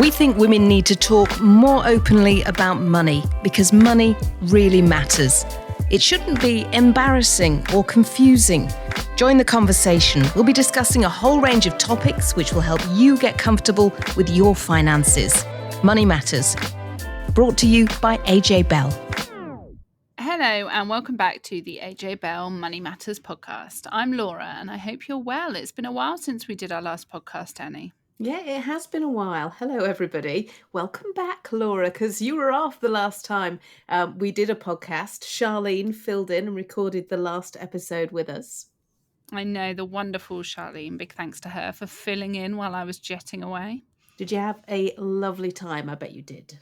We think women need to talk more openly about money because money really matters. It shouldn't be embarrassing or confusing. Join the conversation. We'll be discussing a whole range of topics which will help you get comfortable with your finances. Money Matters. Brought to you by AJ Bell. Hello and welcome back to the AJ Bell Money Matters podcast. I'm Laura and I hope you're well. It's been a while since we did our last podcast, Annie. Yeah, it has been a while. Hello, everybody. Welcome back, Laura, because you were off the last time we did a podcast. Charlene filled in and recorded the last episode with us. I know, the wonderful Charlene. Big thanks to her for filling in while I was jetting away. Did you have a lovely time? I bet you did.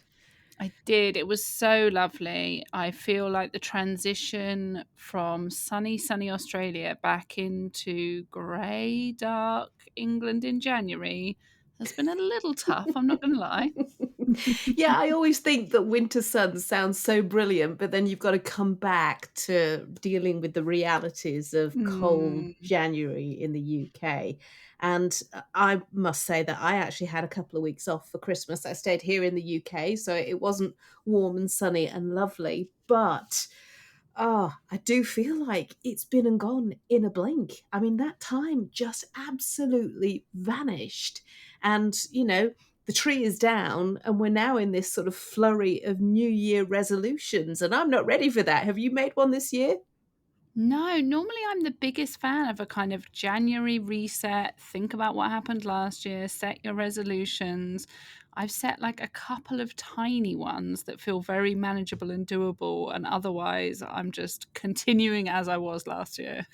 I did. It was so lovely. I feel like the transition from sunny Australia back into grey, dark England in January has been a little tough, I'm not going to lie. Yeah, I always think that winter sun sounds so brilliant, but then you've got to come back to dealing with the realities of cold January in the UK. And I must say that I actually had a couple of weeks off for Christmas. I stayed here in the UK, so it wasn't warm and sunny and lovely, but I do feel like it's been and gone in a blink. I mean, that time just absolutely vanished. And, you know, the tree is down and we're now in this sort of flurry of New Year resolutions. And I'm not ready for that. Have you made one this year? No, normally I'm the biggest fan of a kind of January reset. Think about what happened last year, set your resolutions. I've set like a couple of tiny ones that feel very manageable and doable. And otherwise, I'm just continuing as I was last year.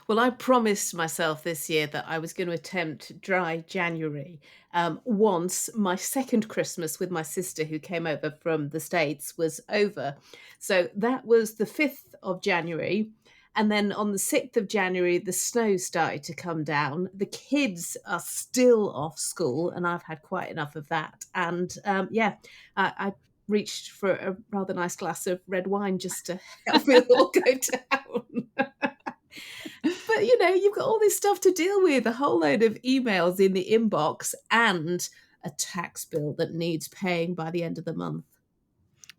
Well, I promised myself this year that I was going to attempt dry January. Once my second Christmas with my sister who came over from the States was over. So that was the 5th of January. And then on the 6th of January, the snow started to come down. The kids are still off school, and I've had quite enough of that. And I reached for a rather nice glass of red wine just to help it all go down. But, you know, you've got all this stuff to deal with, a whole load of emails in the inbox and a tax bill that needs paying by the end of the month.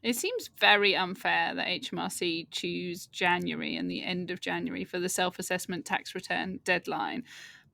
It seems very unfair that HMRC choose January and the end of January for the self-assessment tax return deadline.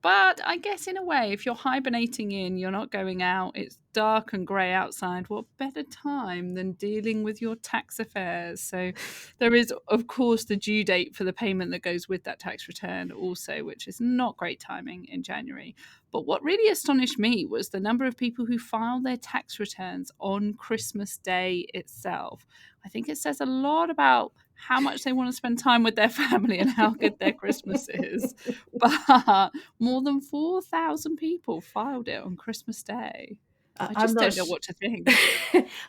But I guess in a way, if you're hibernating in, you're not going out, it's dark and grey outside, what better time than dealing with your tax affairs? So there is, of course, the due date for the payment that goes with that tax return also, which is not great timing in January. But what really astonished me was the number of people who filed their tax returns on Christmas Day itself. I think it says a lot about how much they want to spend time with their family and how good their Christmas is. But more than 4,000 people filed it on Christmas Day. I just don't know what to think.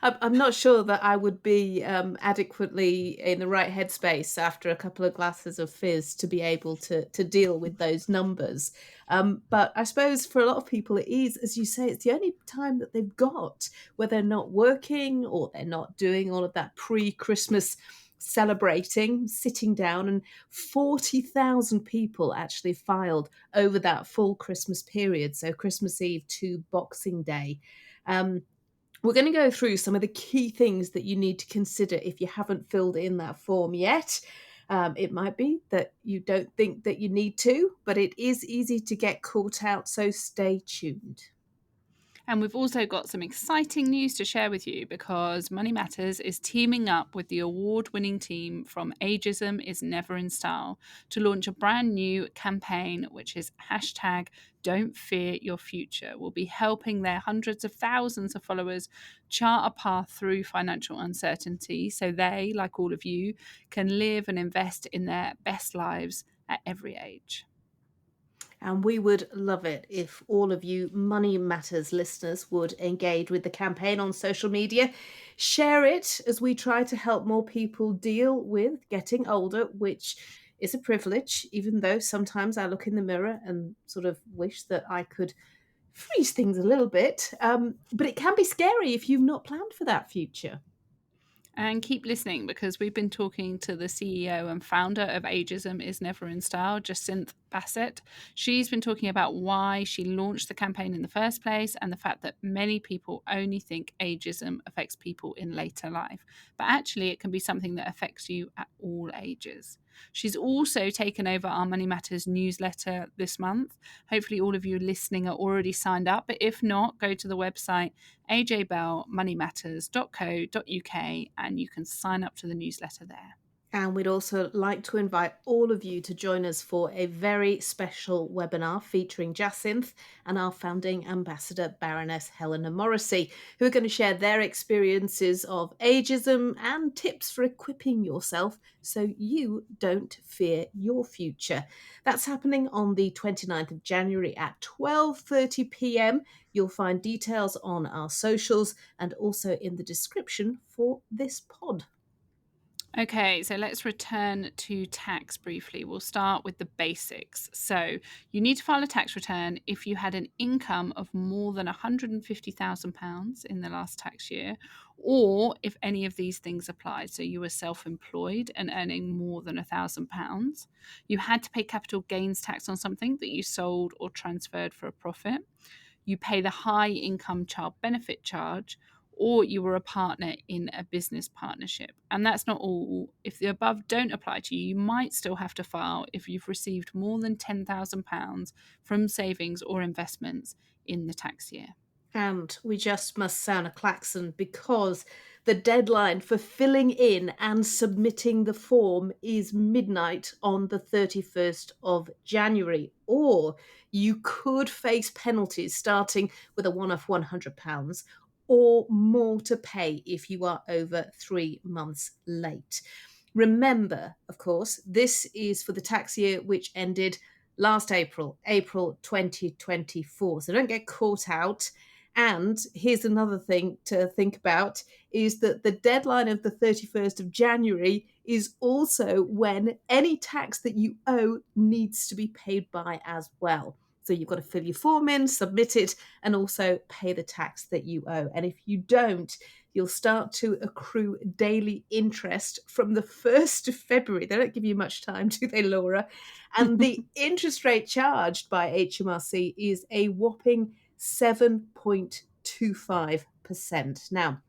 I'm not sure that I would be adequately in the right headspace after a couple of glasses of fizz to be able to deal with those numbers. But I suppose for a lot of people it is, as you say, it's the only time that they've got where they're not working or they're not doing all of that pre-Christmas celebrating, sitting down, and 40,000 people actually filed over that full Christmas period, so Christmas Eve to Boxing Day. We're going to go through some of the key things that you need to consider if you haven't filled in that form yet. It might be that you don't think that you need to, but it is easy to get caught out, so stay tuned. And we've also got some exciting news to share with you because Money Matters is teaming up with the award-winning team from Ageism is Never in Style to launch a brand new campaign, which is #Don't Fear Your Future. We'll be helping their hundreds of thousands of followers chart a path through financial uncertainty so they, like all of you, can live and invest in their best lives at every age. And we would love it if all of you Money Matters listeners would engage with the campaign on social media. Share it as we try to help more people deal with getting older, which is a privilege, even though sometimes I look in the mirror and sort of wish that I could freeze things a little bit. But it can be scary if you've not planned for that future. And keep listening because we've been talking to the CEO and founder of Ageism is Never in Style, Jacynth Bassett. She's been talking about why she launched the campaign in the first place and the fact that many people only think ageism affects people in later life, but actually it can be something that affects you at all ages. She's also taken over our Money Matters newsletter this month. Hopefully all of you listening are already signed up, but if not, go to the website ajbellmoneymatters.co.uk and you can sign up to the newsletter there. And we'd also like to invite all of you to join us for a very special webinar featuring Jacynth and our founding ambassador, Baroness Helena Morrissey, who are going to share their experiences of ageism and tips for equipping yourself so you don't fear your future. That's happening on the 29th of January at 12:30 p.m. You'll find details on our socials and also in the description for this pod. Okay, so let's return to tax briefly. We'll start with the basics. So you need to file a tax return if you had an income of more than £150,000 in the last tax year, or if any of these things applied. So you were self-employed and earning more than £1,000. You had to pay capital gains tax on something that you sold or transferred for a profit. You pay the high income child benefit charge, or you were a partner in a business partnership. And that's not all. If the above don't apply to you, you might still have to file if you've received more than £10,000 from savings or investments in the tax year. And we just must sound a klaxon because the deadline for filling in and submitting the form is midnight on the 31st of January. Or you could face penalties starting with a one-off £100 or more to pay if you are over 3 months late. Remember, of course, this is for the tax year which ended last April 2024. So don't get caught out. And here's another thing to think about is that the deadline of the 31st of January is also when any tax that you owe needs to be paid by as well. So you've got to fill your form in, submit it, and also pay the tax that you owe. And if you don't, you'll start to accrue daily interest from the 1st of February. They don't give you much time, do they, Laura? And the interest rate charged by HMRC is a whopping 7.25%. Now,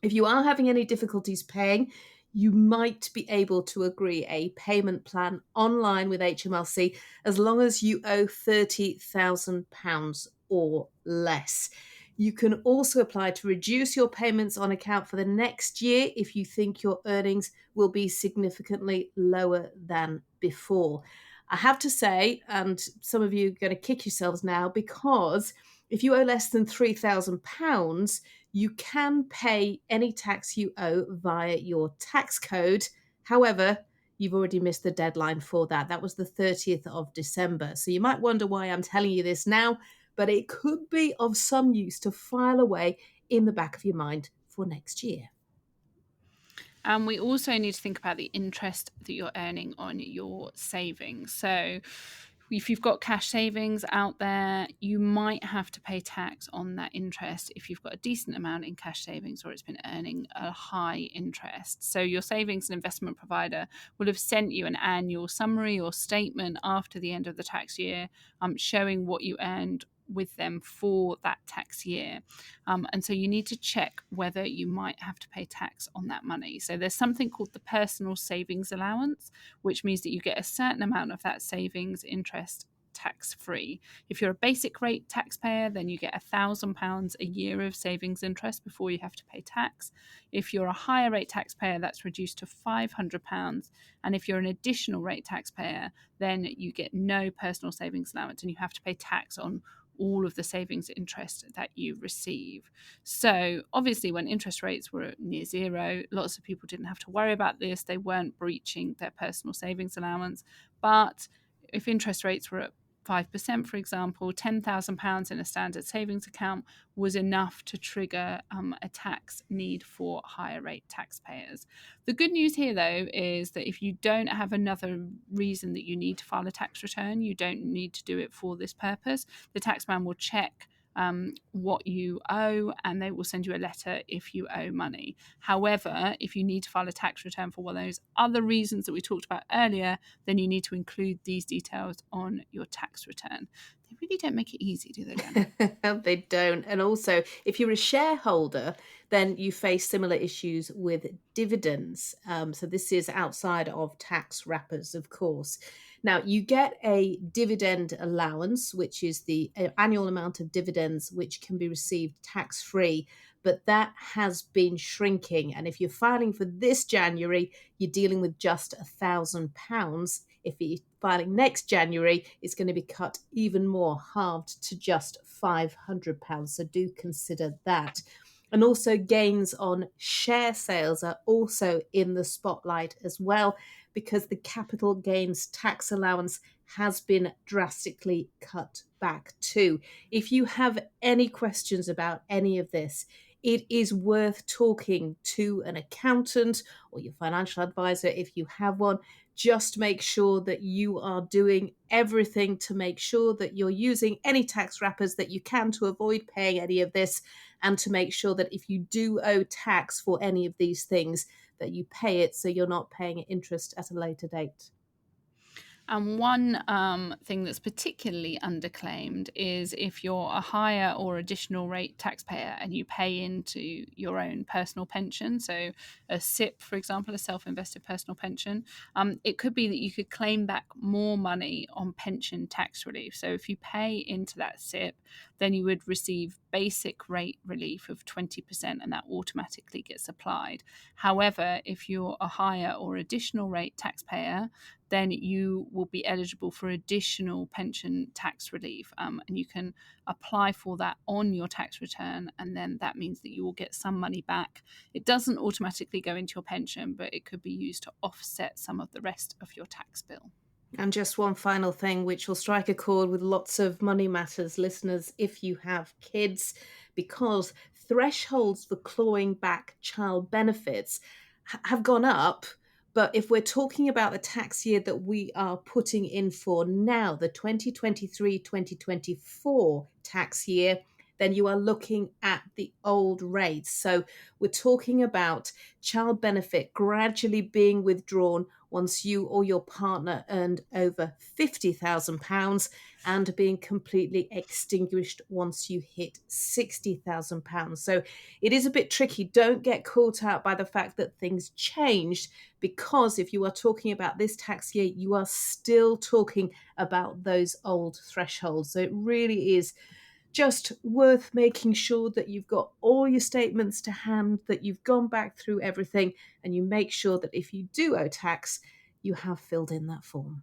if you are having any difficulties paying, you might be able to agree a payment plan online with HMRC as long as you owe £30,000 or less. You can also apply to reduce your payments on account for the next year if you think your earnings will be significantly lower than before. I have to say, and some of you are going to kick yourselves now, because if you owe less than £3,000, you can pay any tax you owe via your tax code. However, you've already missed the deadline for that. That was the 30th of December. So you might wonder why I'm telling you this now, but it could be of some use to file away in the back of your mind for next year. And we also need to think about the interest that you're earning on your savings. So if you've got cash savings out there, you might have to pay tax on that interest if you've got a decent amount in cash savings or it's been earning a high interest. So your savings and investment provider will have sent you an annual summary or statement after the end of the tax year showing what you earned with them for that tax year. And so you need to check whether you might have to pay tax on that money. So there's something called the personal savings allowance, which means that you get a certain amount of that savings interest tax-free. If you're a basic rate taxpayer, then you get £1,000 a year of savings interest before you have to pay tax. If you're a higher rate taxpayer, that's reduced to £500. And if you're an additional rate taxpayer, then you get no personal savings allowance and you have to pay tax on all of the savings interest that you receive. So obviously when interest rates were near zero, lots of people didn't have to worry about this. They weren't breaching their personal savings allowance. But if interest rates were at 5%, for example, £10,000 in a standard savings account was enough to trigger a tax need for higher rate taxpayers. The good news here, though, is that if you don't have another reason that you need to file a tax return, you don't need to do it for this purpose. The taxman will check what you owe, and they will send you a letter if you owe money. However, if you need to file a tax return for one of those other reasons that we talked about earlier, then you need to include these details on your tax return. They really don't make it easy, do they, Dan? They don't. And also, if you're a shareholder, then you face similar issues with dividends. So this is outside of tax wrappers, of course. Now, you get a dividend allowance, which is the annual amount of dividends which can be received tax-free, but that has been shrinking. And if you're filing for this January, you're dealing with just £1,000. If you're filing next January, it's going to be cut even more, halved to just £500. So do consider that. And also gains on share sales are also in the spotlight as well, because the capital gains tax allowance has been drastically cut back too. If you have any questions about any of this, it is worth talking to an accountant or your financial advisor if you have one. Just make sure that you are doing everything to make sure that you're using any tax wrappers that you can to avoid paying any of this, and to make sure that if you do owe tax for any of these things, that you pay it so you're not paying interest at a later date. And one thing that's particularly underclaimed is if you're a higher or additional rate taxpayer and you pay into your own personal pension, so a SIP, for example, a self-invested personal pension, it could be that you could claim back more money on pension tax relief. So if you pay into that SIP, then you would receive basic rate relief of 20%, and that automatically gets applied. However, if you're a higher or additional rate taxpayer, then you will be eligible for additional pension tax relief, and you can apply for that on your tax return, and then that means that you will get some money back. It doesn't automatically go into your pension, but it could be used to offset some of the rest of your tax bill. And just one final thing, which will strike a chord with lots of Money Matters listeners if you have kids, because thresholds for clawing back child benefits have gone up. But if we're talking about the tax year that we are putting in for now, the 2023-2024 tax year, then you are looking at the old rates. So we're talking about child benefit gradually being withdrawn once you or your partner earned over £50,000, and being completely extinguished once you hit £60,000. So it is a bit tricky. Don't get caught out by the fact that things changed, because if you are talking about this tax year, you are still talking about those old thresholds. So it really is just worth making sure that you've got all your statements to hand, that you've gone back through everything, and you make sure that if you do owe tax, you have filled in that form.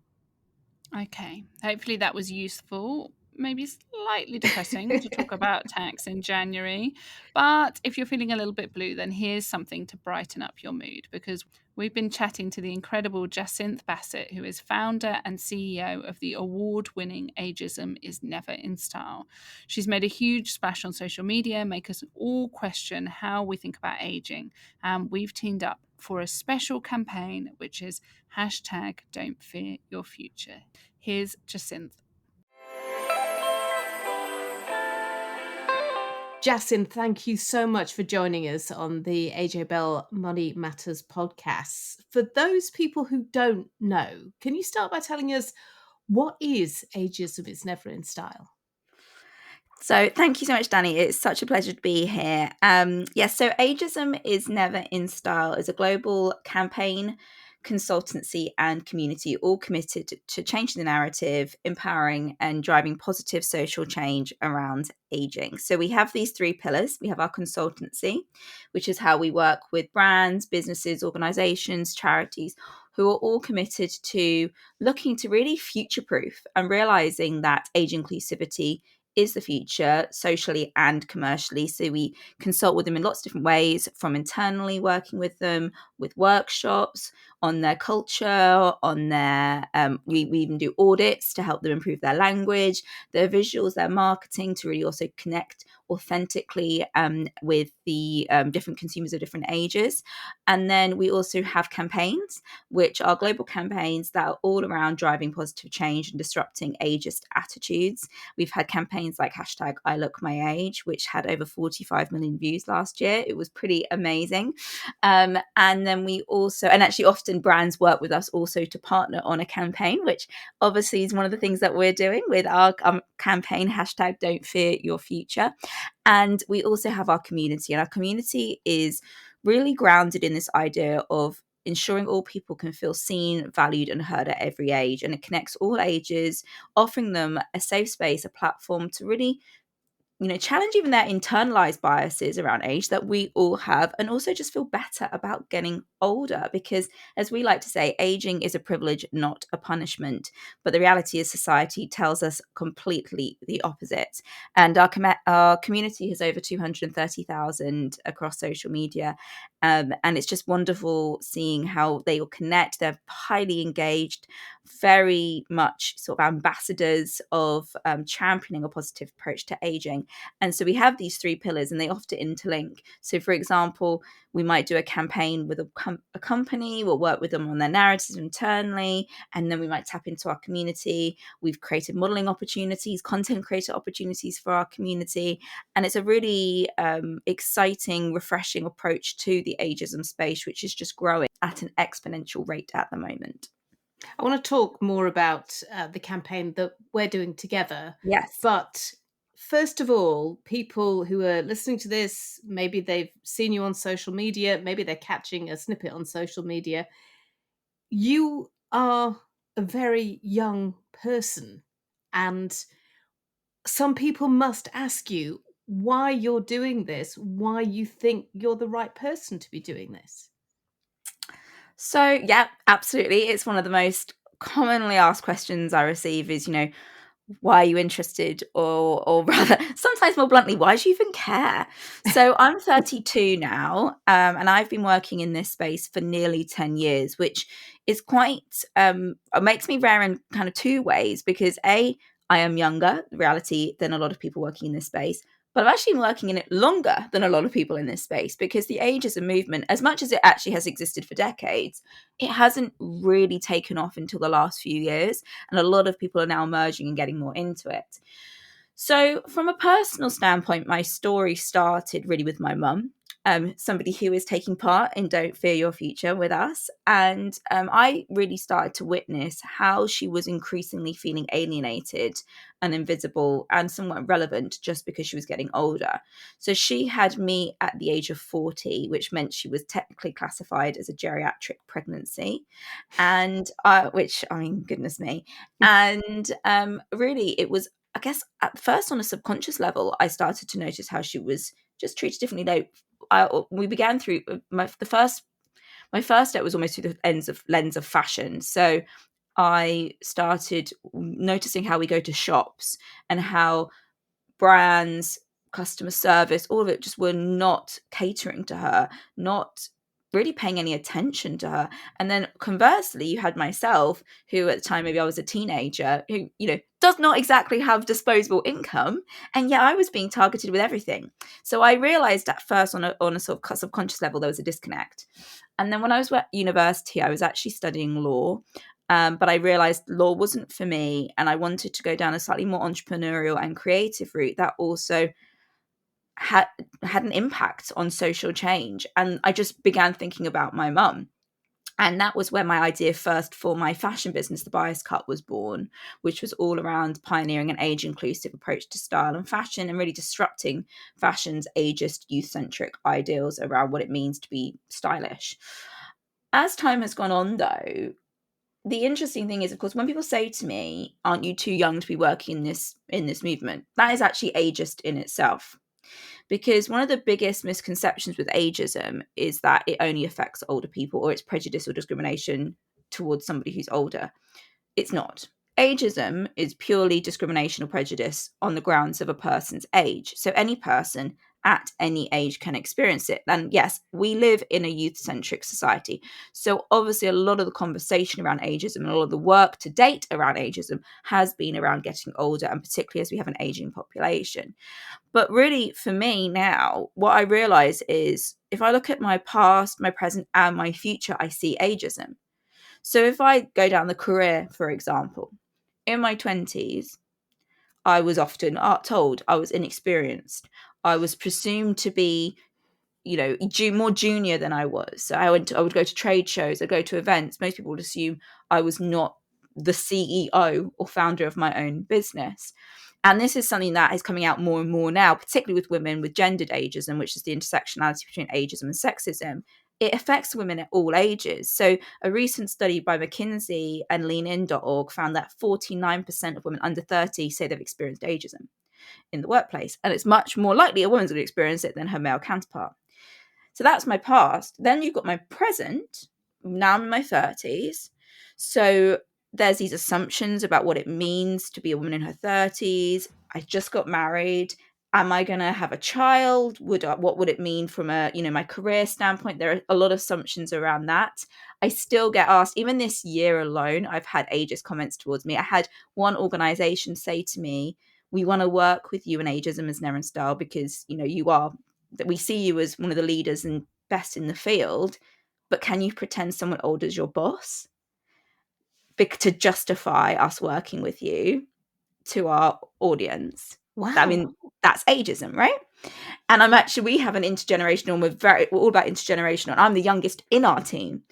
Okay, hopefully that was useful. Maybe slightly depressing to talk about tax in January. But if you're feeling a little bit blue, then here's something to brighten up your mood, because we've been chatting to the incredible Jacynth Bassett, who is founder and CEO of the award-winning Ageism is Never in Style. She's made a huge splash on social media, make us all question how we think about aging. And we've teamed up for a special campaign, which is #Don'tFearYourFuture. Here's Jacynth. Jacynth, thank you so much for joining us on the AJ Bell Money Matters podcast. For those people who don't know, can you start by telling us what is Ageism is Never in Style? So thank you so much, Danny. It's such a pleasure to be here. So Ageism is Never in Style is a global campaign, consultancy and community, all committed to changing the narrative, empowering and driving positive social change around aging. So we have these three pillars. We have our consultancy, which is how we work with brands, businesses, organizations, charities, who are all committed to looking to really future-proof and realizing that age inclusivity is the future, socially and commercially. So we consult with them in lots of different ways, from internally working with them with workshops, on their culture, on their we even do audits to help them improve their language, their visuals, their marketing, to really also connect authentically with the different consumers of different ages. And then we also have campaigns, which are global campaigns that are all around driving positive change and disrupting ageist attitudes. We've had campaigns like hashtag I Look My Age, which had over 45 million views last year. It was pretty amazing. And then we also, and actually often brands work with us also to partner on a campaign, which obviously is one of the things that we're doing with our campaign, hashtag Don't Fear Your Future. And we also have our community, and our community is really grounded in this idea of ensuring all people can feel seen, valued, and heard at every age. And it connects all ages, offering them a safe space, a platform to really, challenge even their internalized biases around age that we all have, and also just feel better about getting older. Because, as we like to say, aging is a privilege, not a punishment. But the reality is society tells us completely the opposite. And our community has over 230,000 across social media. And it's just wonderful seeing how they all connect. They're highly engaged, very much sort of ambassadors of championing a positive approach to aging. And so we have these three pillars, and they often interlink. So, for example, we might do a campaign with a company, we'll work with them on their narratives internally, and then we might tap into our community. We've created modeling opportunities, content creator opportunities for our community. And it's a really exciting, refreshing approach to the ageism space, which is just growing at an exponential rate at the moment. I want to talk more about the campaign that we're doing together. Yes. But first of all, people who are listening to this, maybe they've seen you on social media, maybe they're catching a snippet on social media. You are a very young person, and some people must ask you why you're doing this, why you think you're the right person to be doing this. So, yeah, absolutely. It's one of the most commonly asked questions I receive is, why are you interested? Or rather, sometimes more bluntly, why do you even care? So I'm 32 now, and I've been working in this space for nearly 10 years, which is quite, makes me rare in kind of two ways, because I am younger, reality, than a lot of people working in this space. But I've actually been working in it longer than a lot of people in this space, because the ageism movement, as much as it actually has existed for decades, it hasn't really taken off until the last few years. And a lot of people are now emerging and getting more into it. So from a personal standpoint, my story started really with my mum, somebody who is taking part in Don't Fear Your Future with us. And I really started to witness how she was increasingly feeling alienated and invisible and somewhat irrelevant just because she was getting older. So she had me at the age of 40, which meant she was technically classified as a geriatric pregnancy. And which, I mean, goodness me. And really, it was, I guess, at first on a subconscious level, I started to notice how she was just treated differently. We began through my first step was almost through the lens of fashion. So I started noticing how we go to shops and how brands, customer service, all of it just were not catering to her, not really paying any attention to her. And then conversely, you had myself, who at the time, maybe I was a teenager, who, does not exactly have disposable income. And yet I was being targeted with everything. So I realized at first on a sort of subconscious level, there was a disconnect. And then when I was at university, I was actually studying law. But I realized law wasn't for me, and I wanted to go down a slightly more entrepreneurial and creative route that also had an impact on social change. And I just began thinking about my mum. And that was where my idea first for my fashion business, The Bias Cut, was born, which was all around pioneering an age-inclusive approach to style and fashion, and really disrupting fashion's ageist, youth-centric ideals around what it means to be stylish. As time has gone on, though, the interesting thing is, of course, when people say to me, aren't you too young to be working in this movement? That is actually ageist in itself. Because one of the biggest misconceptions with ageism is that it only affects older people, or it's prejudice or discrimination towards somebody who's older. It's not. Ageism is purely discrimination or prejudice on the grounds of a person's age. So any person at any age can experience it. And yes, we live in a youth-centric society. So obviously a lot of the conversation around ageism and a lot of the work to date around ageism has been around getting older, and particularly as we have an aging population. But really, for me now, what I realize is if I look at my past, my present, and my future, I see ageism. So if I go down the career, for example, in my 20s, I was often told I was inexperienced. I was presumed to be, more junior than I was. So I would go to trade shows, I'd go to events. Most people would assume I was not the CEO or founder of my own business. And this is something that is coming out more and more now, particularly with women with gendered ageism, which is the intersectionality between ageism and sexism. It affects women at all ages. So a recent study by McKinsey and leanin.org found that 49% of women under 30 say they've experienced ageism in the workplace. And it's much more likely a woman's going to experience it than her male counterpart. So that's my past. Then you've got my present. Now I'm in my 30s. So there's these assumptions about what it means to be a woman in her 30s. I just got married. Am I going to have a child? What would it mean from my career standpoint? There are a lot of assumptions around that. I still get asked, even this year alone, I've had ageist comments towards me. I had one organization say to me, we want to work with you in ageism as Neren Style because, that we see you as one of the leaders and best in the field, but can you pretend someone older is your boss? To justify us working with you to our audience. Wow. I mean, that's ageism, right? And we have an intergenerational, we're all about intergenerational. And I'm the youngest in our team,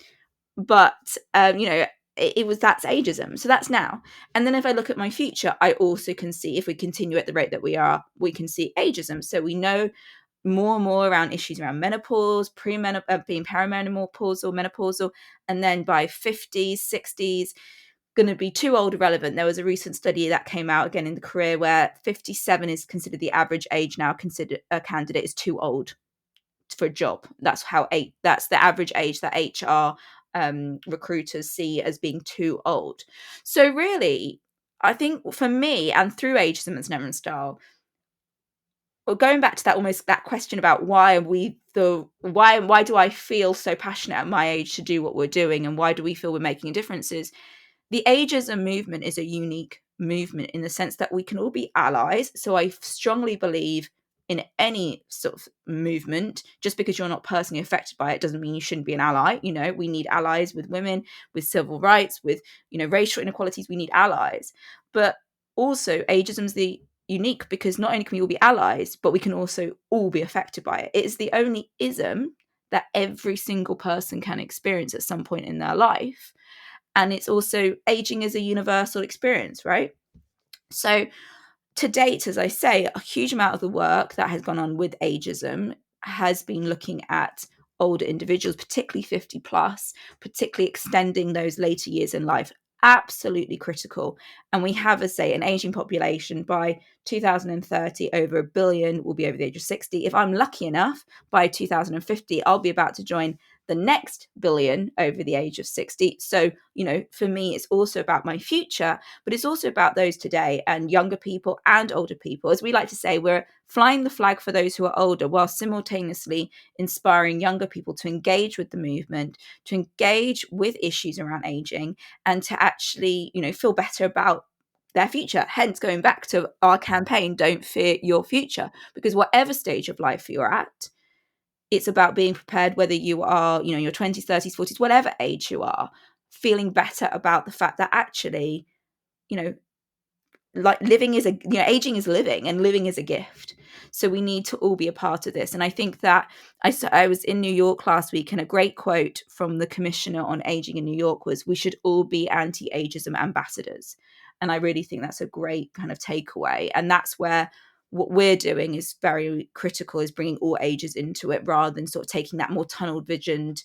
but that's ageism. So that's now. And then if I look at my future, I also can see, if we continue at the rate that we are, we can see ageism. So we know more and more around issues around menopause, being perimenopausal or menopausal, and then by 50s, 60s, going to be too old irrelevant. There was a recent study that came out again in the career where 57 is considered the average age now. Considered a candidate is too old for a job. That's the average age that HR recruiters see as being too old. So really, I think for me, and through ageism as Neren Style, well, going back to that question about why do I feel so passionate at my age to do what we're doing, and why do we feel we're making a difference? Is the ageism movement is a unique movement in the sense that we can all be allies. So I strongly believe in any sort of movement, just because you're not personally affected by it doesn't mean you shouldn't be an ally. We need allies with women, with civil rights, with racial inequalities. We need allies, but also ageism is the unique because not only can we all be allies, but we can also all be affected by it. It is the only ism that every single person can experience at some point in their life. And it's also aging is a universal experience, right? So to date, as I say, a huge amount of the work that has gone on with ageism has been looking at older individuals, particularly 50 plus, particularly extending those later years in life. Absolutely critical. And we have, as say, an aging population. By 2030, over 1 billion will be over the age of 60. If I'm lucky enough, by 2050, I'll be about to join the next billion over the age of 60. So, for me, it's also about my future, but it's also about those today and younger people and older people. As we like to say, we're flying the flag for those who are older while simultaneously inspiring younger people to engage with the movement, to engage with issues around aging, and to actually, feel better about their future. Hence, going back to our campaign, Don't Fear Your Future, because whatever stage of life you're at, it's about being prepared, whether you are, your 20s, 30s, 40s, whatever age you are, feeling better about the fact that actually, like living is aging is living, and living is a gift. So we need to all be a part of this. And I think that I was in New York last week, and a great quote from the Commissioner on Aging in New York was, "We should all be anti-ageism ambassadors." And I really think that's a great kind of takeaway. And that's where what we're doing is very critical, is bringing all ages into it rather than sort of taking that more tunnel visioned.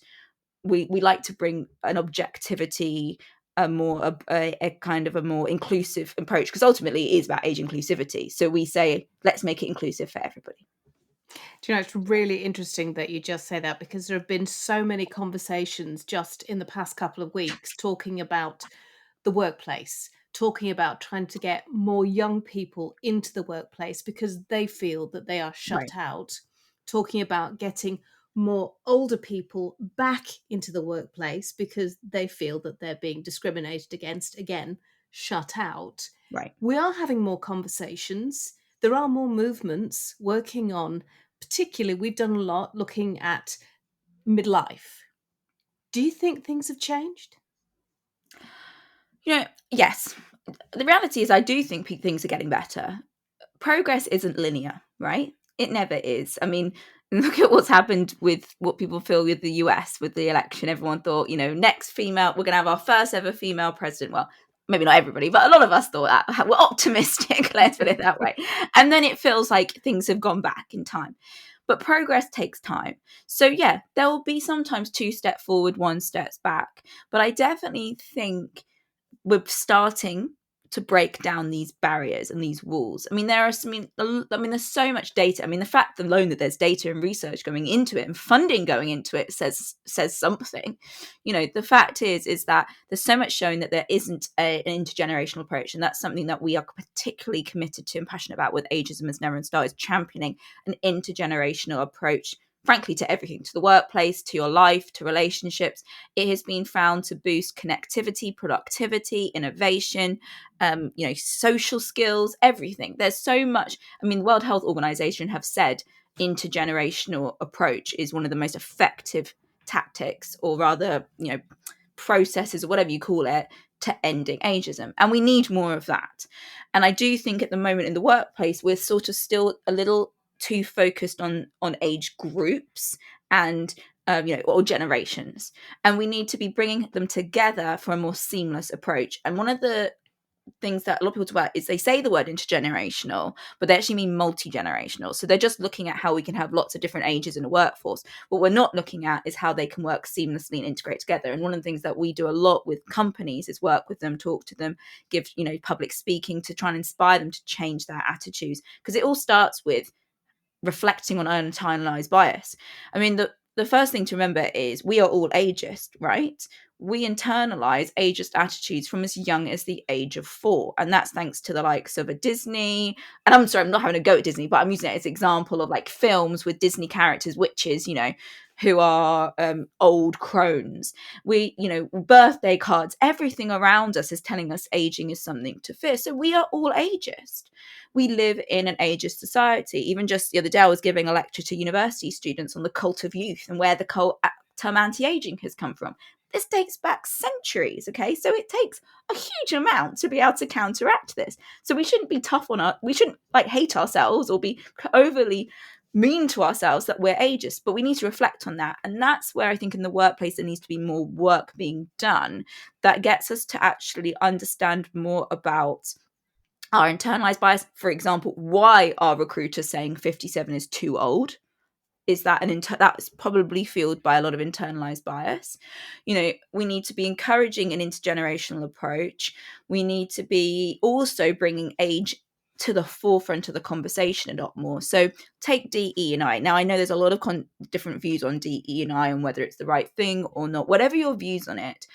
We like to bring an objectivity, a kind of a more inclusive approach, because ultimately it is about age inclusivity. So we say, let's make it inclusive for everybody. Do you know, it's really interesting that you just say that, because there have been so many conversations just in the past couple of weeks talking about the workplace, talking about trying to get more young people into the workplace because they feel that they are shut out. talking about getting more older people back into the workplace because they feel that they're being discriminated against, again, shut out. Right. We are having more conversations. There are more movements working on, particularly, we've done a lot looking at midlife. Do you think things have changed? Yes. The reality is I do think things are getting better. Progress isn't linear, right? It never is. I mean, look at what's happened with what people feel with the US with the election. Everyone thought, next female, we're going to have our first ever female president. Well, maybe not everybody, but a lot of us thought that. We're optimistic, let's put it that way. And then it feels like things have gone back in time. But progress takes time. So yeah, there will be sometimes 2 steps forward, 1 step back. But I definitely think we're starting to break down these barriers and these walls. I mean, there's so much data. I mean, the fact alone that there's data and research going into it and funding going into it says something. The fact is that there's so much showing that there isn't an intergenerational approach, and that's something that we are particularly committed to and passionate about with Ageism as Never Star, is championing an intergenerational approach, frankly, to everything, to the workplace, to your life, to relationships. It has been found to boost connectivity, productivity, innovation, social skills, everything. There's so much. I mean, the World Health Organization have said intergenerational approach is one of the most effective tactics, or rather, processes, or whatever you call it, to ending ageism. And we need more of that. And I do think at the moment in the workplace, we're sort of still a little too focused on age groups and or generations, and we need to be bringing them together for a more seamless approach. And one of the things that a lot of people talk about is they say the word intergenerational, but they actually mean multi-generational. So they're just looking at how we can have lots of different ages in a workforce. What we're not looking at is how they can work seamlessly and integrate together. And one of the things that we do a lot with companies is work with them, talk to them, give public speaking to try and inspire them to change their attitudes, because it all starts with reflecting on internalized bias. I mean, the first thing to remember is we are all ageist, right? We internalize ageist attitudes from as young as the age of 4. And that's thanks to the likes of a Disney. And I'm sorry, I'm not having a go at Disney, but I'm using it as an example of like films with Disney characters, witches, who are old crones. We, birthday cards, everything around us is telling us aging is something to fear. So we are all ageist. We live in an ageist society. Even just the other day, I was giving a lecture to university students on the cult of youth and where the term anti-aging has come from. This dates back centuries, okay? So it takes a huge amount to be able to counteract this. So we shouldn't be tough on we shouldn't hate ourselves or be overly mean to ourselves that we're ageist, but we need to reflect on that. And that's where I think in the workplace there needs to be more work being done that gets us to actually understand more about our internalized bias. For example, why are recruiters saying 57 is too old? Is that that's probably fueled by a lot of internalized bias. We need to be encouraging an intergenerational approach. We need to be also bringing age to the forefront of the conversation a lot more. So take DE&I. Now, I know there's a lot of different views on DE&I and whether it's the right thing or not. Whatever your views on it,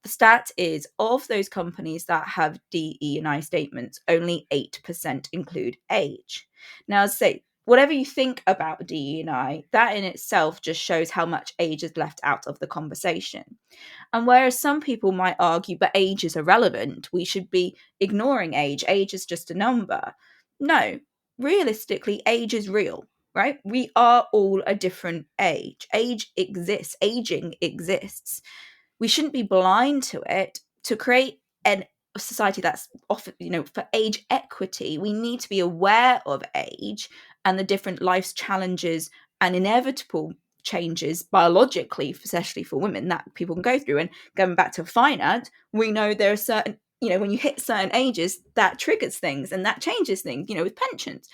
the stat is of those companies that have DE&I statements, only 8% include age. Now, as I say, whatever you think about DE&I, that in itself just shows how much age is left out of the conversation. And whereas some people might argue, but age is irrelevant, we should be ignoring age is just a number. No, realistically, age is real, right? We are all a different age. Age exists. Aging exists. We shouldn't be blind to it. To create a society that's often, for age equity, we need to be aware of age and the different life's challenges and inevitable changes biologically, especially for women, that people can go through. And going back to finance, we know there are certain, when you hit certain ages, that triggers things and that changes things, with pensions.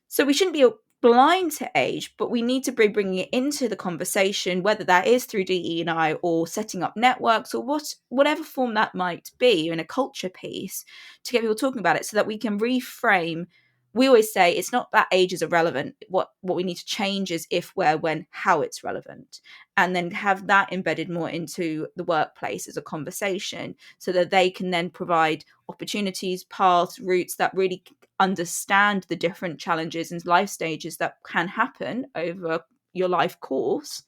So we shouldn't be blind to age, but we need to be bringing it into the conversation, whether that is through DE&I or setting up networks or whatever form that might be in a culture piece, to get people talking about it so that we can reframe. We always say it's not that age is irrelevant. What we need to change is if, where, when, how it's relevant, and then have that embedded more into the workplace as a conversation so that they can then provide opportunities, paths, routes that really understand the different challenges and life stages that can happen over your life course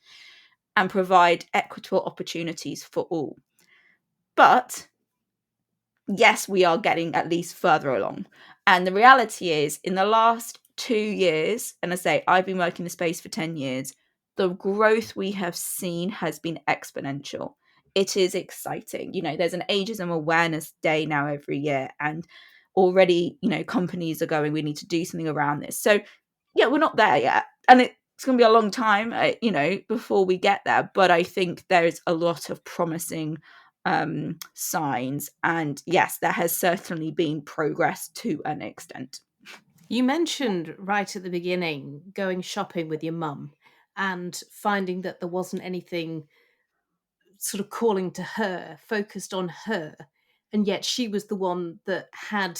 and provide equitable opportunities for all. But yes, we are getting at least further along. And the reality is, in the last 2 years, and I say I've been working in the space for 10 years, the growth we have seen has been exponential. It is exciting. There's an Ageism Awareness Day now every year, and already, companies are going, we need to do something around this. So, yeah, we're not there yet. And it's going to be a long time, before we get there. But I think there's a lot of promising signs. And yes, there has certainly been progress to an extent. You mentioned right at the beginning going shopping with your mum and finding that there wasn't anything sort of calling to her, focused on her, and yet she was the one that had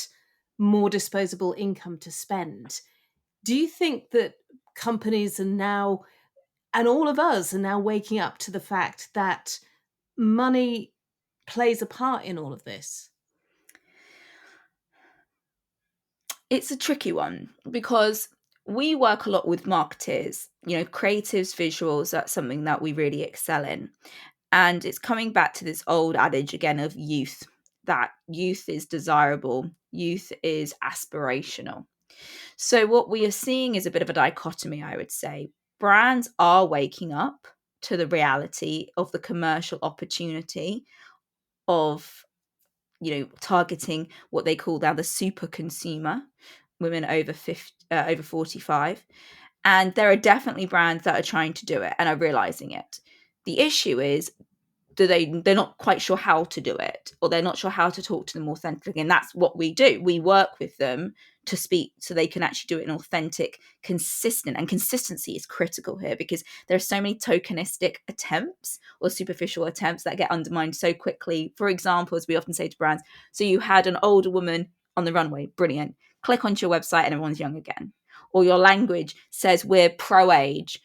more disposable income to spend. Do you think that companies are now, and all of us are now waking up to the fact that money plays a part in all of this? It's a tricky one because we work a lot with marketers, creatives, visuals. That's something that we really excel in. And it's coming back to this old adage again of youth, that youth is desirable, youth is aspirational. So what we are seeing is a bit of a dichotomy, I would say. Brands are waking up to the reality of the commercial opportunity of, targeting what they call now the super consumer, women over 50, over 45. And there are definitely brands that are trying to do it and are realizing it. The issue is, they're not quite sure how to do it, or they're not sure how to talk to them authentically. And that's what we do. We work with them to speak so they can actually do it in authentic, consistent, and consistency is critical here because there are so many tokenistic attempts or superficial attempts that get undermined so quickly. For example, as we often say to brands, so you had an older woman on the runway, brilliant. Click onto your website and everyone's young again. Or your language says we're pro-age,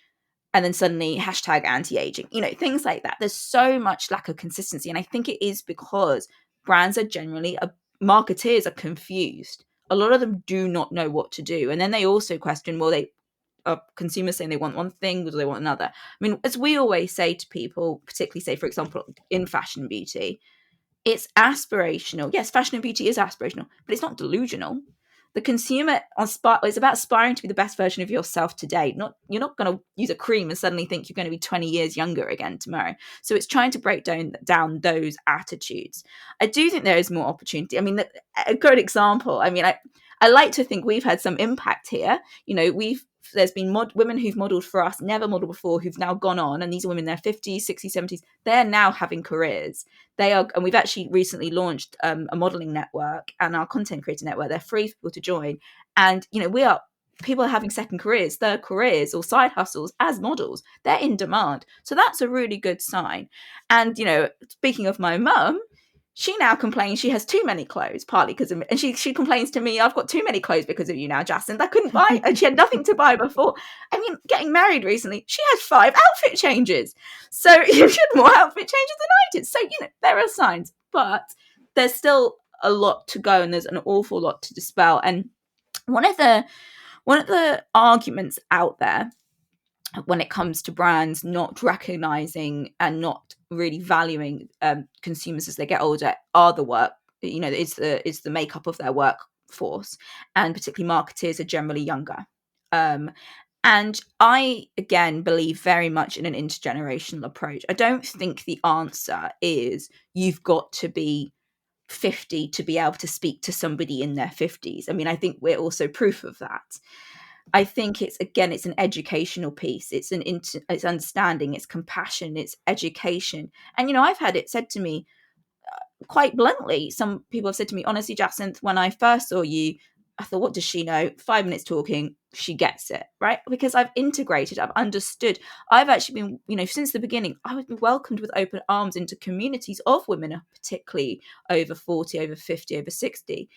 and then suddenly hashtag anti-aging, things like that. There's so much lack of consistency. And I think it is because brands are generally, marketeers are confused. A lot of them do not know what to do. And then they also question, well, they are consumers saying they want one thing, or do they want another? I mean, as we always say to people, particularly say, for example, in fashion and beauty, it's aspirational. Yes, fashion and beauty is aspirational, but it's not delusional. The consumer is about aspiring to be the best version of yourself today. You're not going to use a cream and suddenly think you're going to be 20 years younger again tomorrow. So it's trying to break down those attitudes. I do think there is more opportunity. I mean, a good example. I mean, I like to think we've had some impact here. There's been women who've modeled for us, never modeled before, who've now gone on, and these are women in their 50s, 60s, 70s. They're now having careers. And we've actually recently launched a modeling network and our content creator network. They're free for people to join. And, people are having second careers, third careers, or side hustles as models. They're in demand. So that's a really good sign. And, speaking of my mum, she now complains she has too many clothes, partly because of me. And she complains to me, I've got too many clothes because of you now, Jacynth. I couldn't buy, and she had nothing to buy before. I mean, getting married recently, she had 5 outfit changes. So she had more outfit changes than I did. So, there are signs, but there's still a lot to go and there's an awful lot to dispel. And one of the arguments out there when it comes to brands not recognizing and not really valuing consumers as they get older are the work, it's the makeup of their workforce, and particularly marketers are generally younger. And I, again, believe very much in an intergenerational approach. I don't think the answer is you've got to be 50 to be able to speak to somebody in their 50s. I mean, I think we're also proof of that. I think it's an educational piece. It's it's understanding, it's compassion, it's education. And, I've had it said to me quite bluntly. Some people have said to me, honestly, Jacynth, when I first saw you, I thought, what does she know? 5 minutes talking, she gets it, right? Because I've integrated, I've understood. I've actually been, since the beginning, I would be welcomed with open arms into communities of women, particularly over 40, over 50, over 60.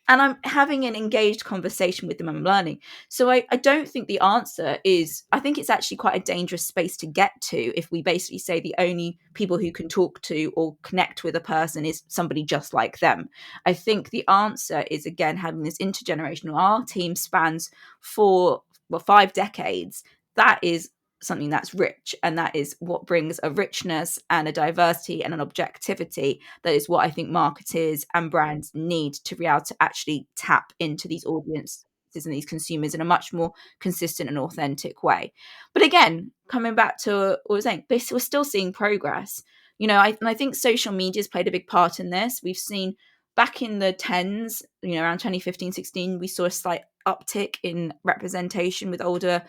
and I'm having an engaged conversation with them. I'm learning. So I don't think the answer is, I think it's actually quite a dangerous space to get to if we basically say the only people who can talk to or connect with a person is somebody just like them. I think the answer is, again, having this intergenerational, our team spans 5 decades. That is something that's rich, and that is what brings a richness and a diversity and an objectivity that is what I think marketers and brands need to be able to actually tap into these audiences and these consumers in a much more consistent and authentic way. But again, coming back to what I was saying, we're still seeing progress. I think social media has played a big part in this. We've seen back in the 10s, around 2015, 16, we saw a slight uptick in representation with older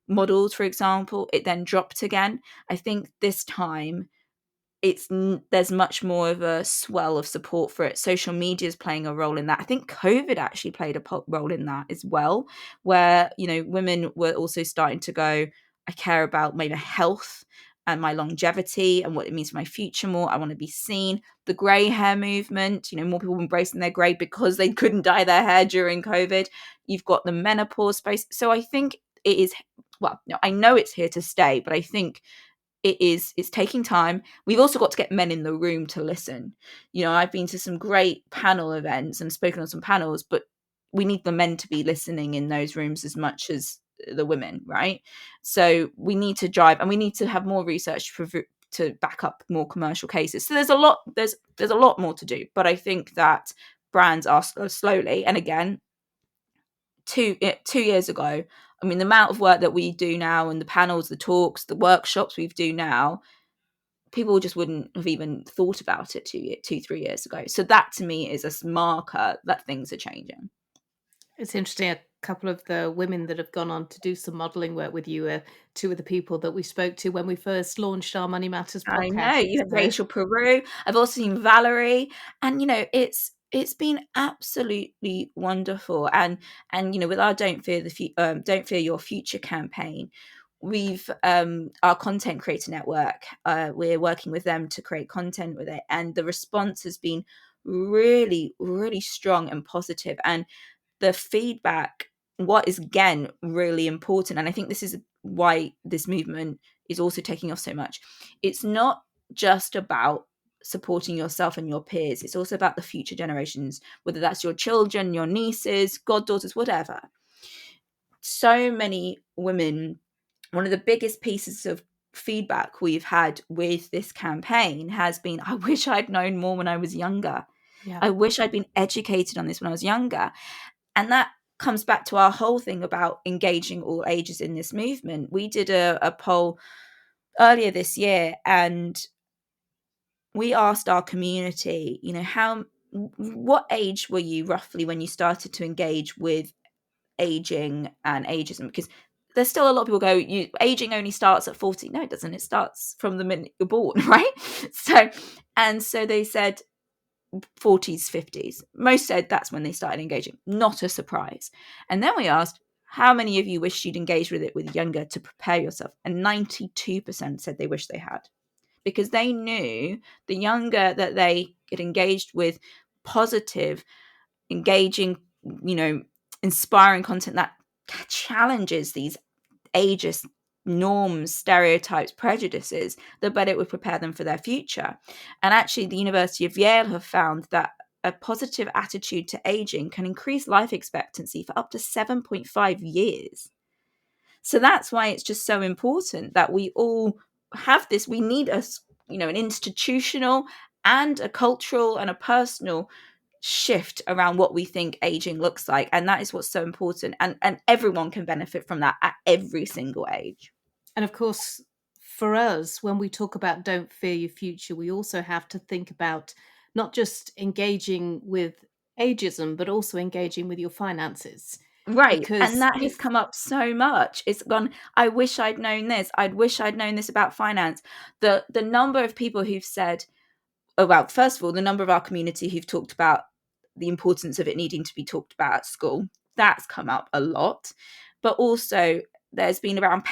models, for example. It then dropped again. I think this time there's much more of a swell of support for it. Social media is playing a role in that. I think COVID actually played a role in that as well, where women were also starting to go, I care about my health and my longevity and what it means for my future more. I want to be seen. The grey hair movement, more people embracing their grey because they couldn't dye their hair during COVID. You've got the menopause space. So I think it is, I know it's here to stay, but I think it's taking time. We've also got to get men in the room to listen. I've been to some great panel events and spoken on some panels, but we need the men to be listening in those rooms as much as the women, right? So we need to drive, and we need to have more research to back up more commercial cases. So there's a lot more to do, but I think that brands are slowly, and again, 2 years ago, I mean, the amount of work that we do now, and the panels, the talks, the workshops we do now, people just wouldn't have even thought about it 3 years ago. So that to me is a marker that things are changing. It's interesting. A couple of the women that have gone on to do some modelling work with you are two of the people that we spoke to when we first launched our Money Matters podcast. I know. You had Rachel Peru. I've also seen Valerie. And, it's been absolutely wonderful. And with our Don't Fear Your Future campaign, we've our content creator network, we're working with them to create content with it. And the response has been really, really strong and positive. And the feedback, what is again really important, and I think this is why this movement is also taking off so much, it's not just about supporting yourself and your peers, it's also about the future generations, whether that's your children, your nieces, goddaughters, whatever. So many women, one of the biggest pieces of feedback we've had with this campaign has been, I wish I'd known more when I was younger. I wish I'd been educated on this when I was younger. And that comes back to our whole thing about engaging all ages in this movement. We did a poll earlier this year, and we asked our community, what age were you roughly when you started to engage with aging and ageism? Because there's still a lot of people go, aging only starts at 40. No, it doesn't. It starts from the minute you're born, right? So they said 40s, 50s. Most said that's when they started engaging. Not a surprise. And then we asked, how many of you wish you'd engaged with it with younger to prepare yourself? And 92% said they wish they had, because they knew the younger that they get engaged with positive, engaging, inspiring content that challenges these ageist norms, stereotypes, prejudices, the better it would prepare them for their future. And actually, the University of Yale have found that a positive attitude to aging can increase life expectancy for up to 7.5 years. So that's why it's just so important that we all have this. We need an institutional and a cultural and a personal shift around what we think aging looks like, and that is what's so important, and everyone can benefit from that at every single age. And of course, for us, when we talk about Don't Fear Your Future, we also have to think about not just engaging with ageism, but also engaging with your finances. Right. Because and that has come up so much. It's gone, I wish I'd known this. I wish I'd known this about finance. The number of people who've said, first of all, the number of our community who've talked about the importance of it needing to be talked about at school, that's come up a lot. But also there's been around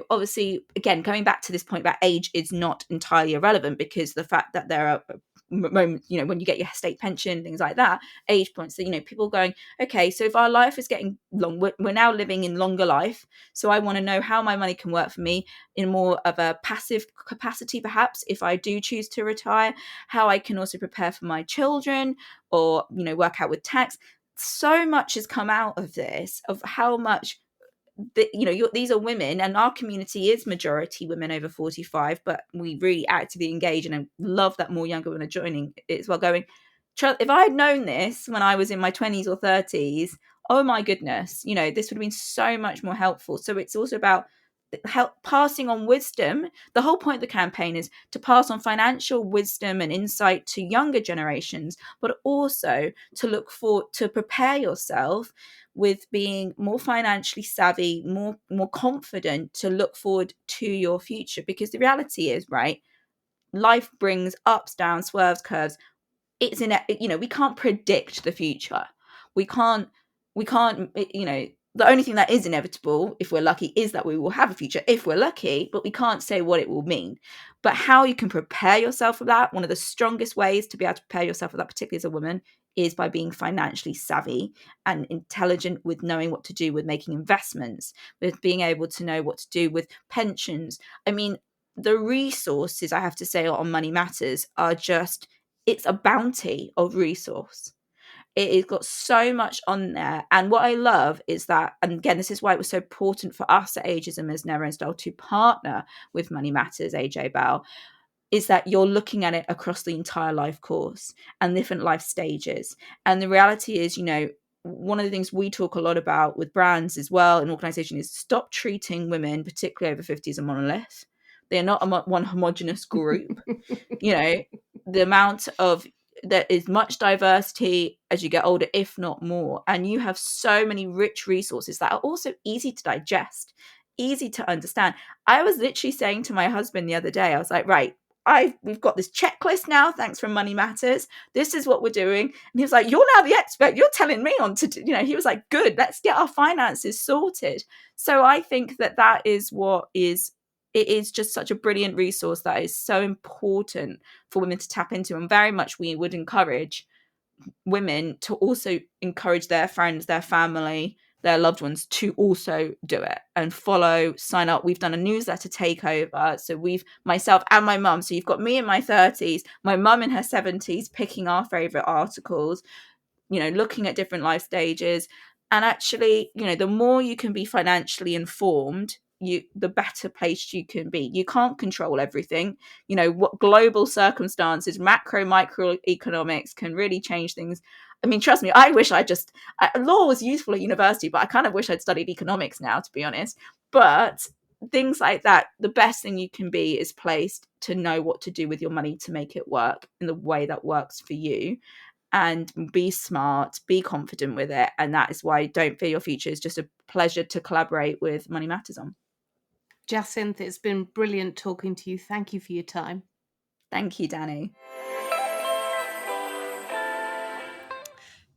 obviously, again, going back to this point about age is not entirely irrelevant, because the fact that there are moment, you know, when you get your state pension, things like that, age points. So, you know, people going, okay, so if our life is getting long, we're now living in longer life. So I want to know how my money can work for me in more of a passive capacity, perhaps, if I do choose to retire, how I can also prepare for my children, or, you know, work out with tax. So much has come out of this, of how much, you know, these are women, and our community is majority women over 45, but we really actively engage, and I love that more younger women are joining it as well, going, if I had known this when I was in my 20s or 30s, oh my goodness, you know, this would have been so much more helpful. So it's also about passing on wisdom. The whole point of the campaign is to pass on financial wisdom and insight to younger generations, but also to look for, to prepare yourself with being more financially savvy, more confident to look forward to your future. Because the reality is, right, life brings ups, downs, swerves, curves. It's you know, we can't predict the future. We can't, you know, the only thing that is inevitable, if we're lucky, is that we will have a future if we're lucky, but we can't say what it will mean. But how you can prepare yourself for that, one of the strongest ways to be able to prepare yourself for that, particularly as a woman, is by being financially savvy and intelligent, with knowing what to do with making investments, with being able to know what to do with pensions. I mean, the resources, I have to say, on Money Matters are just, it's a bounty of resource. It has got so much on there. And what I love is that, and again, this is why it was so important for us at Ageism as Never in Style to partner with Money Matters, AJ Bell, is that you're looking at it across the entire life course and different life stages. And the reality is, you know, one of the things we talk a lot about with brands as well in organization is stop treating women, particularly over 50, as a monolith. They're not one homogenous group. You know, the amount of, there is much diversity as you get older, if not more. And you have so many rich resources that are also easy to digest, easy to understand. I was literally saying to my husband the other day, I was like, right, we've got this checklist now, thanks for Money Matters. This is what we're doing. And he was like, you're now the expert. You're telling me on to, you know, he was like, good, let's get our finances sorted. So I think that is what is, it is just such a brilliant resource that is so important for women to tap into. And very much we would encourage women to also encourage their friends, their family, their loved ones to also do it and follow, sign up. We've done a newsletter takeover. So myself and my mum. So you've got me in my 30s, my mum in her 70s, picking our favorite articles, you know, looking at different life stages. And actually, you know, the more you can be financially informed, the better placed you can be. You can't control everything. You know, what global circumstances, microeconomics can really change things. I mean, trust me, I wish law was useful at university, but I kind of wish I'd studied economics now, to be honest. But things like that, the best thing you can be is placed to know what to do with your money to make it work in the way that works for you. And be smart, be confident with it. And that is why Don't Fear Your Future is just a pleasure to collaborate with Money Matters on. Jacynth, it's been brilliant talking to you. Thank you for your time. Thank you, Danny.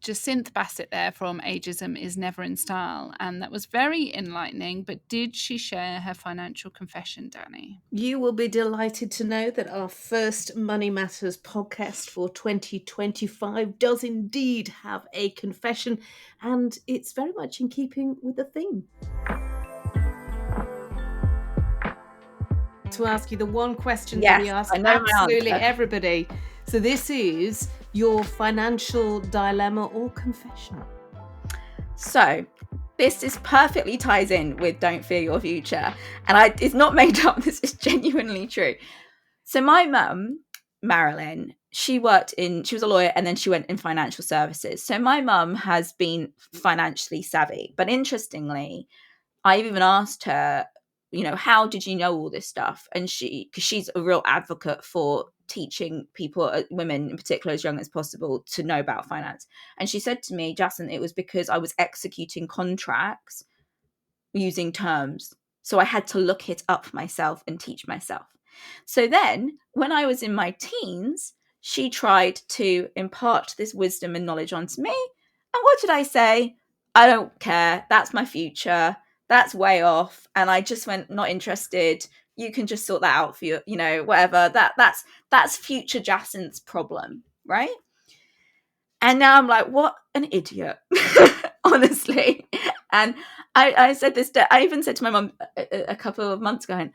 Jacynth Bassett there from Ageism is Never in Style. And that was very enlightening. But did she share her financial confession, Danny? You will be delighted to know that our first Money Matters podcast for 2025 does indeed have a confession, and it's very much in keeping with the theme. To ask you the one question that we ask absolutely everybody. So this is your financial dilemma or confession. So this perfectly ties in with Don't Fear Your Future. And it's not made up, this is genuinely true. So my mum, Marilyn, she was a lawyer and then she went in financial services. So my mum has been financially savvy. But interestingly, I've even asked her, you know, how did you know all this stuff? And because she's a real advocate for teaching people, women in particular, as young as possible, to know about finance. And she said to me, Jacynth, it was because I was executing contracts using terms. So I had to look it up myself and teach myself. So then when I was in my teens, she tried to impart this wisdom and knowledge onto me. And what did I say? I don't care. That's my future. That's way off. And I just went, not interested, you can just sort that out for your, whatever. That's future Jacynth's problem, right? And now I'm like, what an idiot, honestly. And I said this, I even said to my mum a couple of months ago, man,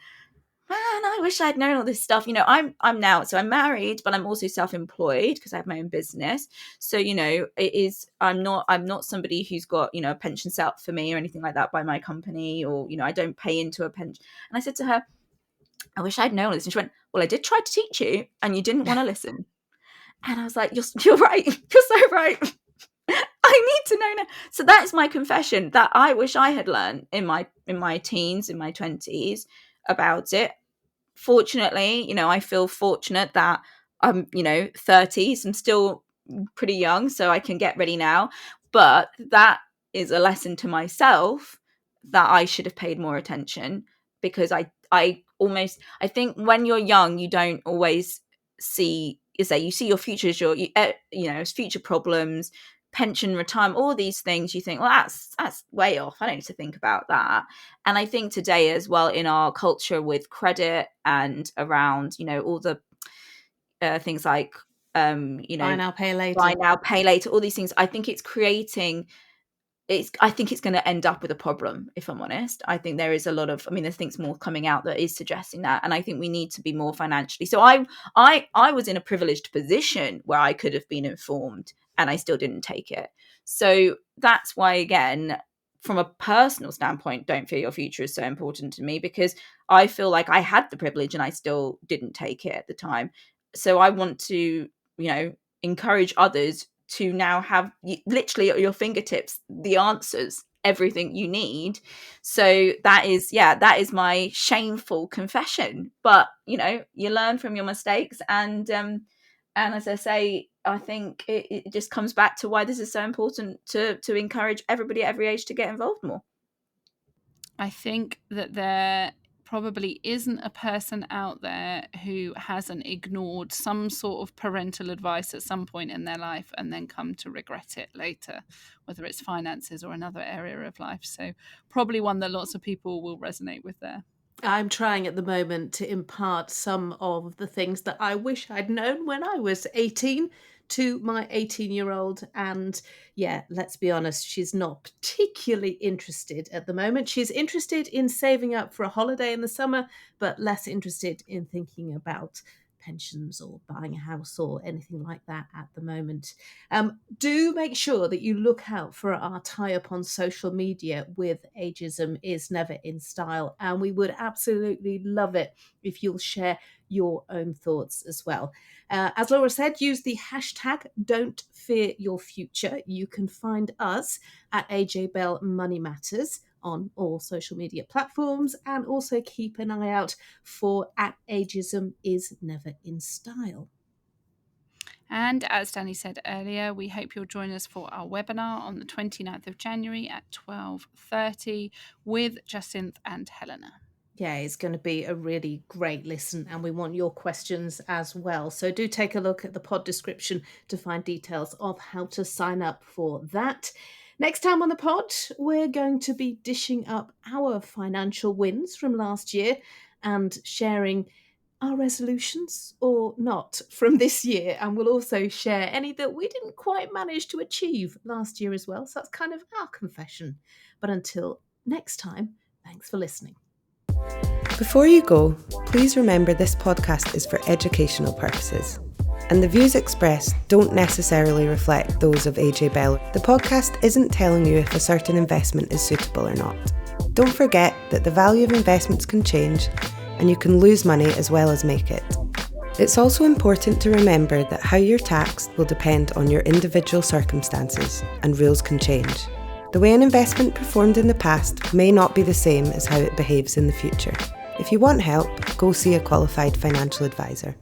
I wish I'd known all this stuff. I'm married, but I'm also self-employed because I have my own business. So, I'm not somebody who's got, a pension set up for me or anything like that by my company, or, I don't pay into a pension. And I said to her, I wish I'd known all this. And she went, well, I did try to teach you and you didn't want to listen. And I was like, you're right. You're so right. I need to know now. So that's my confession, that I wish I had learned in my teens, in my 20s about it. Fortunately, I feel fortunate that I'm, 30s. I'm still pretty young, so I can get ready now. But that is a lesson to myself that I should have paid more attention, because I think when you're young, you don't always see, you see your future as as future problems, pension, retirement, all these things. You think, well, that's way off. I don't need to think about that. And I think today as well, in our culture with credit and around, all the things like, buy now, pay later, all these things, I think it's creating, I think it's going to end up with a problem, if I'm honest. I think there is a lot of, there's things more coming out that is suggesting that. And I think we need to be more financially. So I was in a privileged position where I could have been informed and I still didn't take it. So that's why, again, from a personal standpoint, don't fear your future is so important to me, because I feel like I had the privilege and I still didn't take it at the time. So I want to, encourage others to now have literally at your fingertips the answers, everything you need. So that is my shameful confession. But you learn from your mistakes, and as I say, I think it just comes back to why this is so important to encourage everybody at every age to get involved more. I think that there probably isn't a person out there who hasn't ignored some sort of parental advice at some point in their life and then come to regret it later, whether it's finances or another area of life. So probably one that lots of people will resonate with there. I'm trying at the moment to impart some of the things that I wish I'd known when I was 18 to my 18-year-old. And yeah, let's be honest, she's not particularly interested at the moment. She's interested in saving up for a holiday in the summer, but less interested in thinking about pensions or buying a house or anything like that at the moment. Do make sure that you look out for our tie-up on social media with Ageism is Never in Style, and we would absolutely love it if you'll share your own thoughts as well. As Laura said, use the hashtag Don't Fear Your Future. You can find us at AJ Bell Money Matters on all social media platforms, and also keep an eye out for @Ageism is Never in Style. And as Danny said earlier, we hope you'll join us for our webinar on the 29th of January at 12:30 with Jacynth and Helena. Yeah, it's going to be a really great listen, and we want your questions as well. So do take a look at the pod description to find details of how to sign up for that. Next time on the pod, we're going to be dishing up our financial wins from last year and sharing our resolutions or not from this year. And we'll also share any that we didn't quite manage to achieve last year as well. So that's kind of our confession. But until next time, thanks for listening. Before you go, please remember this podcast is for educational purposes, and the views expressed don't necessarily reflect those of AJ Bell. The podcast isn't telling you if a certain investment is suitable or not. Don't forget that the value of investments can change, and you can lose money as well as make it. It's also important to remember that how you're taxed will depend on your individual circumstances, and rules can change. The way an investment performed in the past may not be the same as how it behaves in the future. If you want help, go see a qualified financial advisor.